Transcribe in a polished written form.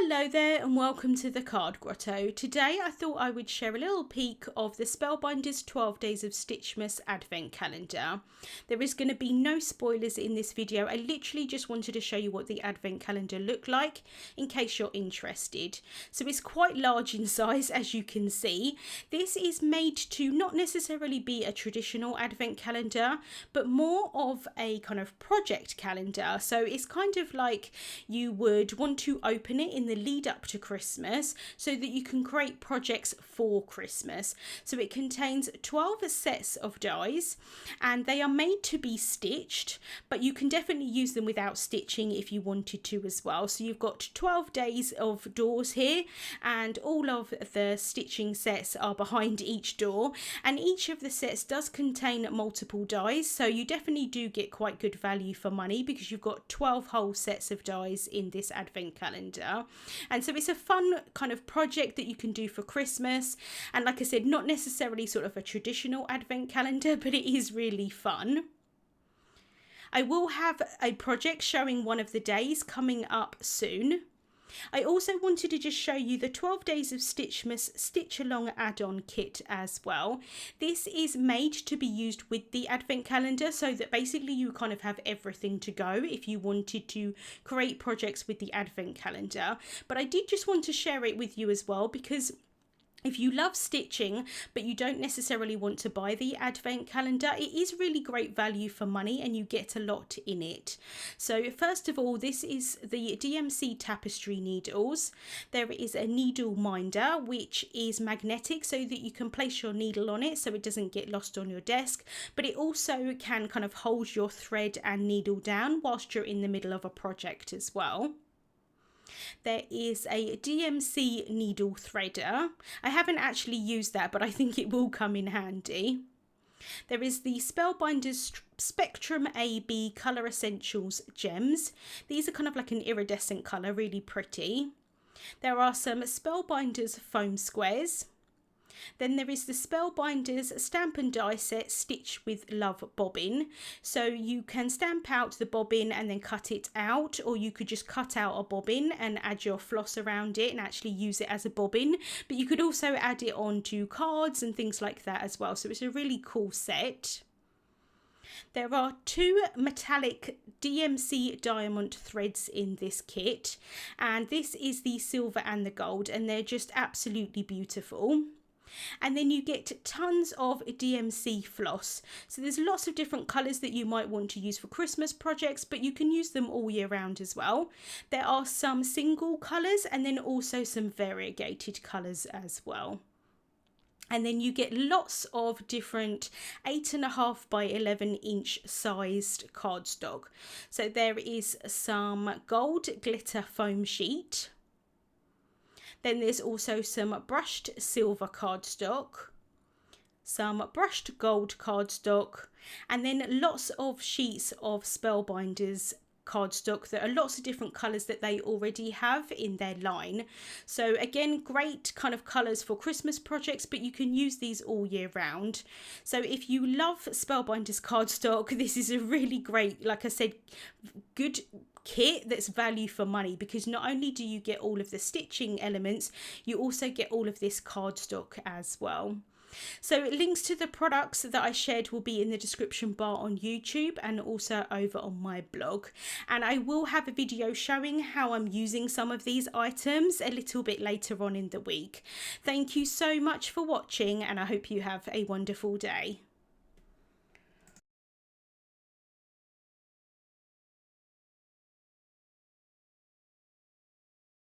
Hello there and welcome to the Card Grotto. Today I thought I would share a little peek of the Spellbinders 12 Days of Stitchmas Advent Calendar. There is going to be no spoilers in this video. I literally just wanted to show you what the Advent Calendar looked like in case you're interested. So it's quite large in size, as you can see. This is made to not necessarily be a traditional Advent Calendar, but more of a kind of project calendar. So it's kind of like you would want to open it in the lead up to Christmas so that you can create projects for Christmas. So it contains 12 sets of dies and they are made to be stitched, but you can definitely use them without stitching if you wanted to as well. So you've got 12 days of doors here and all of the stitching sets are behind each door, and each of the sets does contain multiple dies, so you definitely do get quite good value for money because you've got 12 whole sets of dies in this Advent calendar. And so it's a fun kind of project that you can do for Christmas, and like I said, not necessarily sort of a traditional Advent calendar, but it is really fun. I will have a project showing one of the days coming up soon. I also wanted to just show you the 12 Days of Stitchmas Stitch Along add-on kit as well. This is made to be used with the Advent calendar so that basically you kind of have everything to go if you wanted to create projects with the Advent calendar. But I did just want to share it with you as well because if you love stitching but you don't necessarily want to buy the Advent calendar, it is really great value for money and you get a lot in it. So first of all, this is the DMC tapestry needles. There is a needle minder which is magnetic so that you can place your needle on it so it doesn't get lost on your desk, but it also can kind of hold your thread and needle down whilst you're in the middle of a project as well. There is a DMC needle threader. I haven't actually used that, but I think it will come in handy. There is the Spellbinders Spectrum AB Colour Essentials gems. These are kind of like an iridescent colour, really pretty. There are some Spellbinders foam squares. Then there is the Spellbinders Stamp and Die Set Stitch with Love bobbin. So you can stamp out the bobbin and then cut it out, or you could just cut out a bobbin and add your floss around it and actually use it as a bobbin. But you could also add it onto cards and things like that as well. So it's a really cool set. There are two metallic DMC diamond threads in this kit, and this is the silver and the gold, and they're just absolutely beautiful. And then you get tons of DMC floss. So there's lots of different colours that you might want to use for Christmas projects, but you can use them all year round as well. There are some single colours and then also some variegated colours as well. And then you get lots of different 8.5 by 11 inch sized cardstock. So there is some gold glitter foam sheet. Then there's also some brushed silver cardstock, some brushed gold cardstock, and then lots of sheets of Spellbinders cardstock that are lots of different colours that they already have in their line. So again, great kind of colours for Christmas projects, but you can use these all year round. So if you love Spellbinders cardstock, this is a really great, like I said, good kit that's value for money, because not only do you get all of the stitching elements, you also get all of this cardstock as well. So links to the products that I shared will be in the description bar on YouTube and also over on my blog. And I will have a video showing how I'm using some of these items a little bit later on in the week. Thank you so much for watching, and I hope you have a wonderful day.